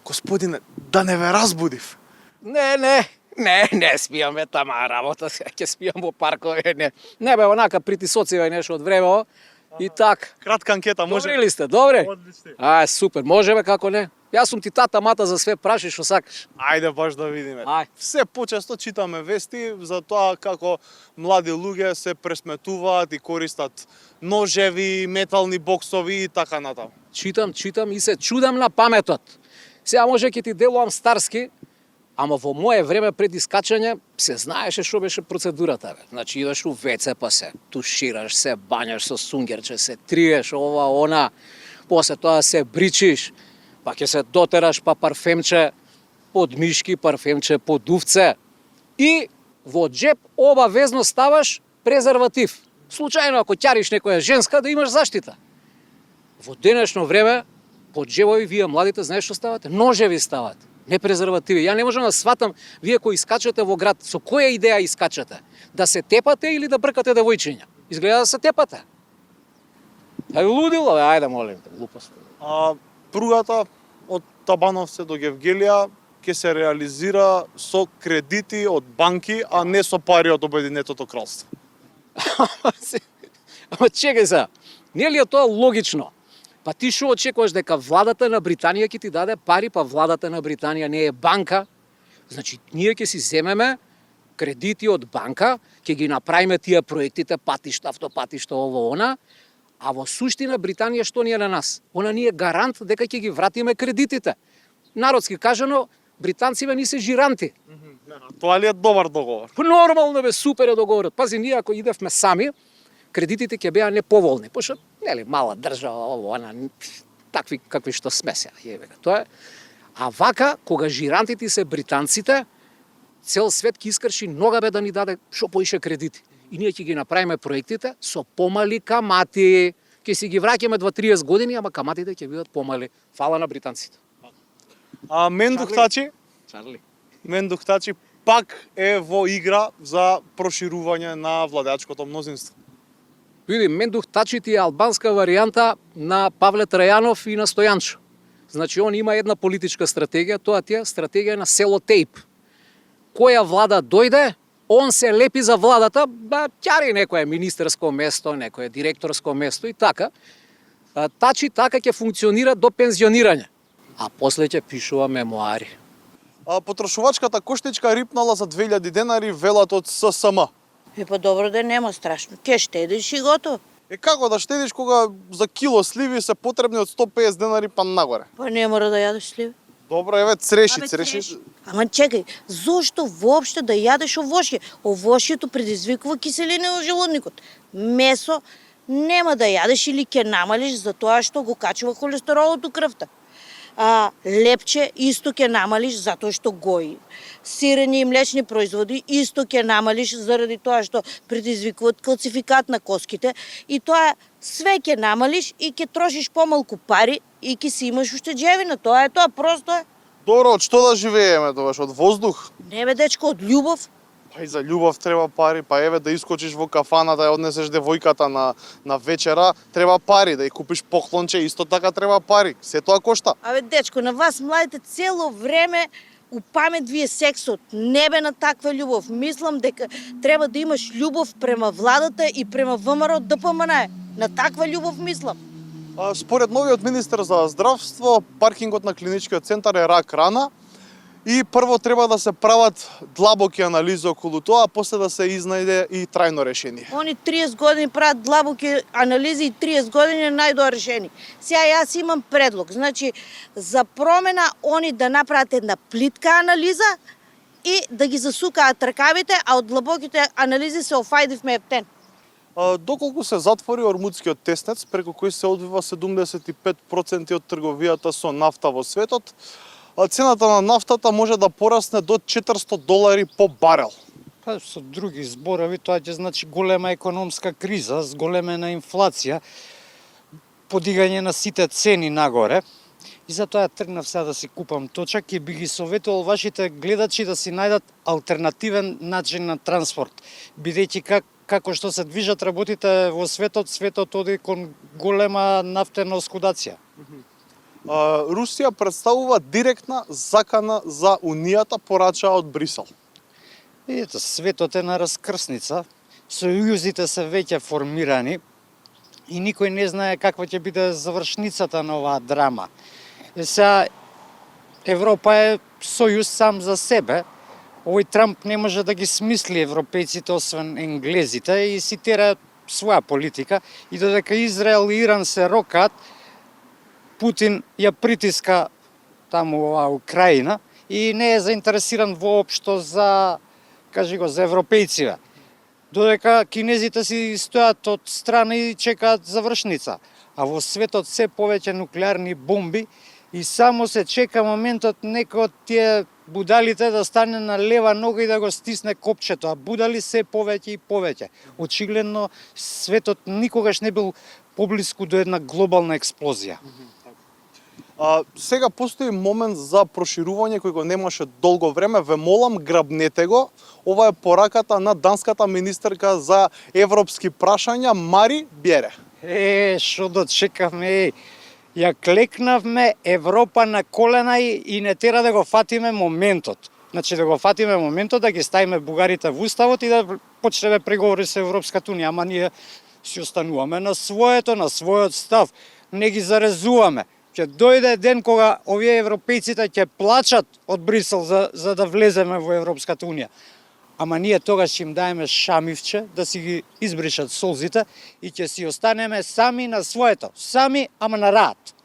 Господине, да не ве разбудив. Не спијаме тама работа, ќе спијам во паркове, не бе, онака притисоцива нешто од време, и так. Кратка анкета, може? Добри ли сте, добре? Одлични. Супер, може бе, како не? Јас сум ти тата мата за све, праши што сакаш. Ајде баш да видиме. Ај. Се почесто читаме вести за тоа како млади луѓе се пресметуваат и користат ножеви, метални боксови и така натаму. Читам и се чудам на паметот. Сега може ќе ти делувам старски, ама во мое време пред искачање се знаеше што беше процедурата. Бе. Значи идеш у ВЦ па се тушираш, се бањаш со сунгерче, се триеш, ова, она, после тоа се бричиш, па ќе се дотераш па парфемче под мишки, парфемче под дувце и во джеп обавезно ставаш презерватив. Случајно ако ќариш некоја женска да имаш заштита. Во денешно време под джебови вие младите знаеш што ставате? Ножеви ставате. Не презервативи. Ја не можам да сватам вие кои искачате во град, со која идеја искачате? Да се тепате или да бркате девојчиња? Изгледа да се тепате. Лудило, ајде молим те, глупост. Пругата од Табановце до Гевгелија ќе се реализира со кредити од банки, а не со пари од Обединетото кралство. Ама чекај се, не ли е тоа логично? Па ти што очекуваш дека владата на Британија ќе ти даде пари, па владата на Британија не е банка? Значи, ние ќе си земеме кредити од банка, ќе ги направиме тие проектите, патишта, автопатишта, ово, она, а во суштина Британија што ни е на нас? Она ни е гарант дека ќе ги вратиме кредитите. Народски кажано, британците ни се жиранти. Тоа ли е добар договор? Нормално бе, супер е договорот. Пази, ние ако идевме сами, кредитите ќе беа неповолни, пошто нели мала држава, ово, она, такви какви што сме сега, јебе. Тоа е. А вака, кога жирантите се британците, цел свет ќе искрши нога бе да ни даде што поише кредити. И ние ќе ги направиме проектите со помали камати. Ќе си ги враќаме 20-30 години, ама каматите ќе бидат помали. Фала на британците. Мендух Тачи пак е во игра за проширување на владеачкото мнозинство. Види, Мендух Тачи ти е албанска варијанта на Павле Трајанов и на Стојанчо. Значи, он има една политичка стратегија, тоа ти е стратегија на селотейп. Која влада дојде, он се лепи за владата, ќари некое министерско место, некое директорско место и така. Тачи така ќе функционира до пензионирање, а после ќе пишува мемуари. Потрошувачката коштичка рипнала за 2000 денари, велат од ССМ. Па добро да нема страшно, ќе штедиш и готово. Како да штедиш кога за кило сливи се потребни од 150 денари па нагоре? Па не мора да јадеш сливи. Добро, еве цреши. Ама чекај, зошто воопшто да јадеш овошје? Овошјето предизвикува киселина во желудникот. Месо нема да јадеш или ќе намалиш за тоа што го качува холестеролот у крвта. Лепче исто ќе намалиш затоа што гои. Сирење и млечни производи исто ќе намалиш заради тоа што предизвикуваат калцификат на коските и тоа све ќе намалиш и ќе трошиш помалку пари и ќе си имаш уштеđевина. Тоа е тоа, просто е. Добро, од што да живееме тогаш, од воздух? Не бе дечко, од љубов. Па и за љубов треба пари, па еве да искочиш во кафана да ја однесеш девојката на вечера, треба пари, да ја купиш поклонче, исто така треба пари. Се тоа кошта. Абе дечко, на вас младите цело време у памет ви е сексот, не бе на таква љубов. Мислам дека треба да имаш љубов према владата и према ВМРО ДПМН. На таква љубов мислам. Според новиот министер за здравство, паркингот на клиничкиот центар е рак рана и прво треба да се прават длабоки анализи околу тоа, а после да се изнајде и трајно решение. Они 30 години прават длабоки анализи и 30 години најдоа решени. Сега јас имам предлог, значи за промена они да направат една плитка анализа и да ги засукаат ракавите, а од длабоките анализи се офајдивме ептен. Доколку се затвори Ормудскиот теснец, преку кој се одвива 75% од трговијата со нафта во светот, цената на нафтата може да порасне до $400 по барел. Па со други зборови, тоа ќе значи голема економска криза, зголемена инфлација, подигање на сите цени нагоре. И затоа тргнав сега да си купам точак и би ги советувал вашите гледачи да си најдат алтернативен начин на транспорт, бидејќи како што се движат работите во светот, светот оди кон голема нафтена оскудација. Русија представува директна закана за Унијата порачаа од Брисел. Ето, светот е на раскрсница, сојузите се веќе формирани и никој не знае каква ќе биде завршницата на оваа драма. Сега, Европа е сојуз сам за себе. Овој Трамп не може да ги смисли европејците, освен енглезите, и си тера своја политика. И додека Израел и Иран се рокаат, Путин ја притиска таму оваа Украина и не е заинтересиран воопшто за, кажи го, за европејците. Додека кинезите си стојат од страна и чекаат завршница. А во светот се повеќе нуклеарни бомби и само се чека моментот некој од тие будалите да стане на лева нога и да го стисне копчето, а будали се повеќе и повеќе. Очигледно светот никогаш не бил поблиску до една глобална експлозија. Сега постои момент за проширување кој го немаше долго време. Ве молам, грабнете го. Ова е пораката на данската министерка за европски прашања Мари Бјере. Што дочекавме, ја клекнавме Европа на колена и не тера да го фатиме моментот. Значи да го фатиме моментот, да ги ставиме бугарите во уставот и да почнеме преговори со Европската унија, ама ние си остануваме на својот став, не ги зарезуваме. Ќе дојде ден кога овие европејците ќе плачат од Брисел за да влеземе во Европската унија. Ама ние тогаш им даеме шамивче да си ги избришат солзите и ќе си останеме сами на своето. Сами, ама на рад.